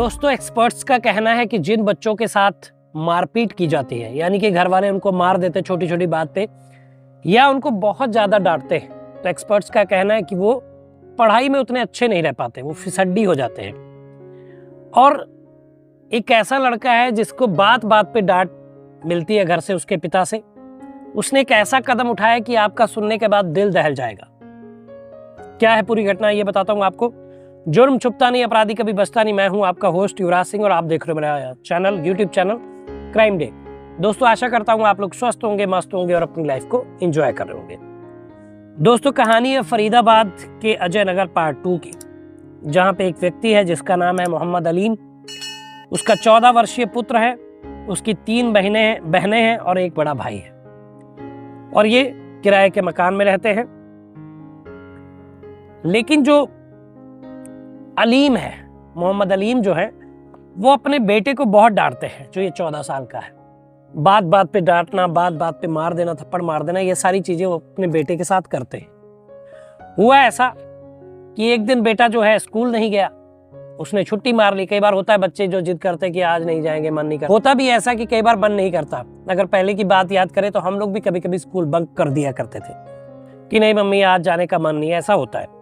दोस्तों, एक्सपर्ट्स का कहना है कि जिन बच्चों के साथ मारपीट की जाती है, यानी कि घर वाले उनको मार देते छोटी छोटी बात पे या उनको बहुत ज़्यादा डांटते हैं, तो एक्सपर्ट्स का कहना है कि वो पढ़ाई में उतने अच्छे नहीं रह पाते, वो फिसड्डी हो जाते हैं। और एक ऐसा लड़का है जिसको बात बात पे डांट मिलती है घर से, उसके पिता से। उसने एक ऐसा कदम उठाया कि आपका सुनने के बाद दिल दहल जाएगा। क्या है पूरी घटना, ये बताता हूँ आपको। जुर्म छुपता नहीं, अपराधी कभी बचता नहीं। मैं हूं आपका होस्ट युवराज सिंह और आप देख रहे हो मेरा channel, YouTube channel crime day. दोस्तों, आशा करता हूं आप लोग स्वस्थ होंगे, मस्त होंगे और अपनी लाइफ को एंजॉय कर रहे होंगे। दोस्तों, कहानी है फरीदाबाद के अजय नगर पार्ट 2 की, जहां पे एक व्यक्ति है जिसका नाम है मोहम्मद अलीम। उसका 14 वर्षीय पुत्र है, उसकी 3 बहनें हैं और एक बड़ा भाई है, और ये किराए के मकान में रहते हैं। लेकिन जो अलीम है, मोहम्मद अलीम जो है, वो अपने बेटे को बहुत डांटते हैं, जो ये 14 साल का है। बात बात पे डांटना, बात बात पे मार देना, थप्पड़ मार देना, ये सारी चीजें वो अपने बेटे के साथ करते हैं। हुआ ऐसा कि एक दिन बेटा जो है स्कूल नहीं गया, उसने छुट्टी मार ली। कई बार होता है बच्चे जो जिद करते हैं कि आज नहीं जाएंगे, मन नहीं करता। होता भी ऐसा कि कई बार मन नहीं करता। अगर पहले की बात याद करें तो हम लोग भी कभी कभी स्कूल बंक कर दिया करते थे कि नहीं मम्मी आज जाने का मन नहीं है, ऐसा होता है।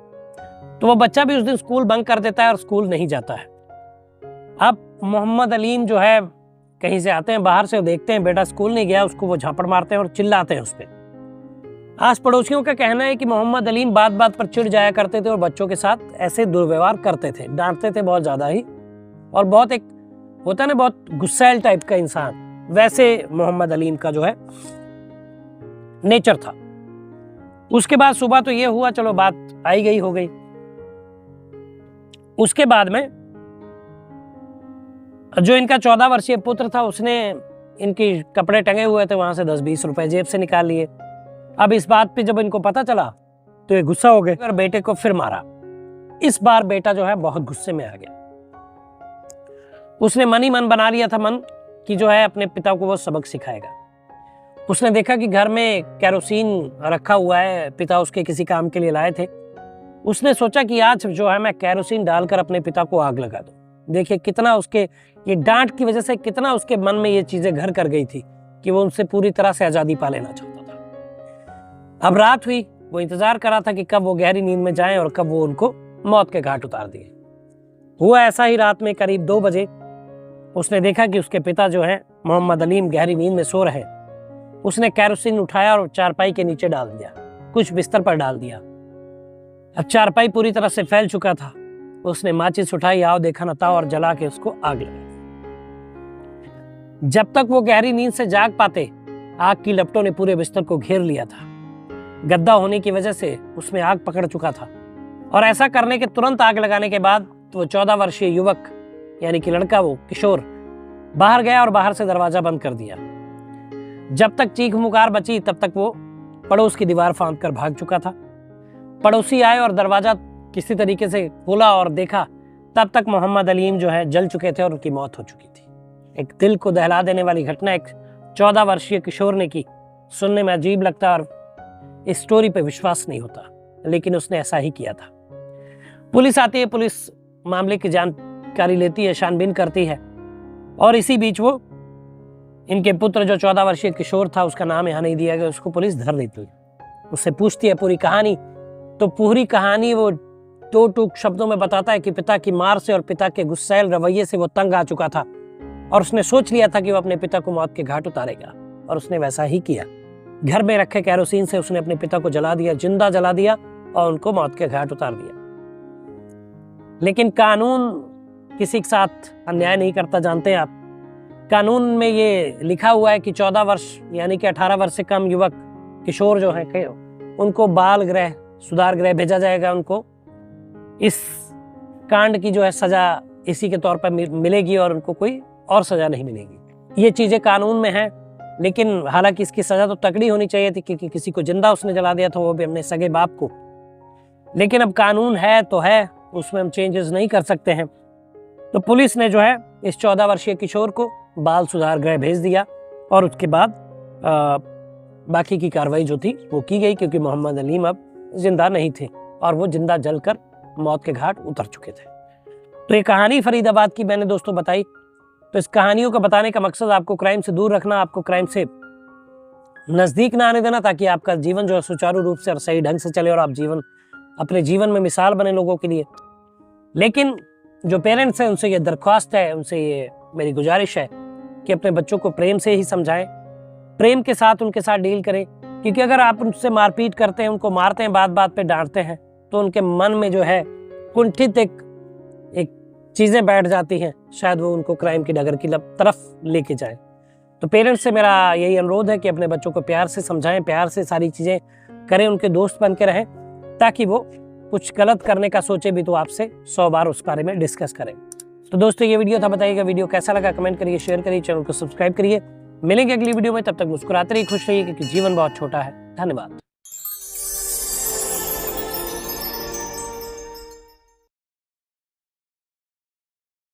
तो वो बच्चा भी उस दिन स्कूल बंक कर देता है और स्कूल नहीं जाता है। अब मोहम्मद अलीम जो है कहीं से आते हैं बाहर से, देखते हैं बेटा स्कूल नहीं गया, उसको वो झापड़ मारते हैं और चिल्लाते हैं उस पर। आस पड़ोसियों का कहना है कि मोहम्मद अलीम बात बात पर चिढ़ जाया करते थे और बच्चों के साथ ऐसे दुर्व्यवहार करते थे, डांटते थे बहुत ज्यादा ही। और बहुत एक होता है ना, बहुत गुस्सैल टाइप का इंसान, वैसे मोहम्मद अलीम का जो है नेचर था। उसके बाद सुबह तो ये हुआ, चलो बात आई गई हो गई। उसके बाद में जो इनका 14 वर्षीय पुत्र था, उसने इनकी कपड़े टंगे हुए थे, वहां से 10-20 रुपए जेब से निकाल लिए। अब इस बात पे जब इनको पता चला तो ये गुस्सा हो गए और बेटे को फिर मारा। इस बार बेटा जो है बहुत गुस्से में आ गया। उसने मन ही मन बना लिया था कि जो है अपने पिता को वो सबक सिखाएगा। उसने देखा कि घर में केरोसिन रखा हुआ है, पिता उसके किसी काम के लिए लाए थे। उसने सोचा कि आज जो है मैं केरोसिन डालकर अपने पिता को आग लगा दूं। देखिए कितना उसके ये डांट की वजह से कितना उसके मन में ये चीजें घर कर गई थी कि वो उनसे पूरी तरह से आजादी पा लेना चाहता था। अब रात हुई, वो इंतजार कर रहा था कि कब वो गहरी नींद में जाएं और कब वो उनको मौत के घाट उतार दिए। हुआ ऐसा ही, रात में करीब 2 बजे उसने देखा कि उसके पिता जो है मोहम्मद अलीम गहरी नींद में सो रहे। उसने केरोसिन उठाया और चारपाई के नीचे डाल दिया, कुछ बिस्तर पर डाल दिया। अब चारपाई पूरी तरह से फैल चुका था। उसने माचिस उठाई, आओ देखा न था, और जला के उसको आग लगा दी। जब तक वो गहरी नींद से जाग पाते, आग की लपटों ने पूरे बिस्तर को घेर लिया था। गद्दा होने की वजह से उसमें आग पकड़ चुका था। और ऐसा करने के तुरंत आग लगाने के बाद तो वो 14 वर्षीय युवक, यानी कि लड़का, वो किशोर, बाहर गया और बाहर से दरवाजा बंद कर दिया। जब तक चीख मुकार बची तब तक वो पड़ोस की दीवार फांद कर भाग चुका था। पड़ोसी आए और दरवाजा किसी तरीके से खोला और देखा, तब तक मोहम्मद अलीम जो है जल चुके थे और उनकी मौत हो चुकी थी। एक दिल को दहला देने वाली घटना एक 14 वर्षीय किशोर ने की। सुनने में अजीब लगता और इस स्टोरी पे विश्वास नहीं होता, लेकिन उसने ऐसा ही किया था। पुलिस आती है, पुलिस मामले की जानकारी लेती है, छानबीन करती है, और इसी बीच वो इनके पुत्र जो 14 वर्षीय किशोर था, उसका नाम यहाँ नहीं दिया गया, उसको पुलिस धर लेती है। उससे पूछती है पूरी कहानी। तो पूरी कहानी वो 2 टूक शब्दों में बताता है कि पिता की मार से और पिता के गुस्सैल रवैये से वो तंग आ चुका था और उसने सोच लिया था कि वो अपने पिता को मौत के घाट उतारेगा, और उसने वैसा ही किया। घर में रखे केरोसिन से उसने अपने पिता को जला दिया, जिंदा जला दिया और उनको मौत के घाट उतार दिया। लेकिन कानून किसी के साथ अन्याय नहीं करता, जानते हैं आप। कानून में ये लिखा हुआ है कि 14 वर्ष यानी कि 18 वर्ष से कम युवक किशोर जो है उनको बाल गृह, सुधार गृह भेजा जाएगा। उनको इस कांड की जो है सजा इसी के तौर पर मिलेगी और उनको कोई और सजा नहीं मिलेगी। ये चीजें कानून में है, लेकिन हालांकि इसकी सजा तो तगड़ी होनी चाहिए थी, क्योंकि किसी को जिंदा उसने जला दिया था, वो भी अपने सगे बाप को। लेकिन अब कानून है तो है, उसमें हम चेंजेस नहीं कर सकते हैं। तो पुलिस ने जो है इस 14 वर्षीय किशोर को बाल सुधार गृह भेज दिया और उसके बाद बाकी की कार्रवाई जो थी वो की गई, क्योंकि मोहम्मद अलीम अब जिंदा नहीं थे और वो जिंदा जलकर मौत के घाट उतर चुके थे। तो ये कहानी फरीदाबाद की मैंने दोस्तों बताई। तो इस कहानियों को बताने का मकसद आपको क्राइम से दूर रखना, आपको क्राइम से नजदीक ना आने देना, ताकि आपका जीवन जो है सुचारू रूप से और सही ढंग से चले और आप अपने जीवन में मिसाल बने लोगों के लिए। लेकिन जो पेरेंट्स हैं उनसे ये दरख्वास्त है, उनसे ये मेरी गुजारिश है कि अपने बच्चों को प्रेम से ही समझाएं, प्रेम के साथ उनके साथ डील करें। क्योंकि अगर आप उनसे मारपीट करते हैं, उनको मारते हैं, बात बात पे डांटते हैं, तो उनके मन में जो है कुंठित एक चीजें बैठ जाती हैं, शायद वो उनको क्राइम की डगर की तरफ लेके जाए। तो पेरेंट्स से मेरा यही अनुरोध है कि अपने बच्चों को प्यार से समझाएं, प्यार से सारी चीजें करें, उनके दोस्त बन के रहें, ताकि वो कुछ गलत करने का सोचे भी तो आपसे 100 बार उस बारे में डिस्कस करें। तो दोस्तों ये वीडियो था, बताइएगा वीडियो कैसा लगा, कमेंट करिए, शेयर करिए, चैनल को सब्सक्राइब करिए। मिलेंगे अगली वीडियो में, तब तक मुस्कुराते रहिए, खुश रहिए, क्योंकि जीवन बहुत छोटा है। धन्यवाद।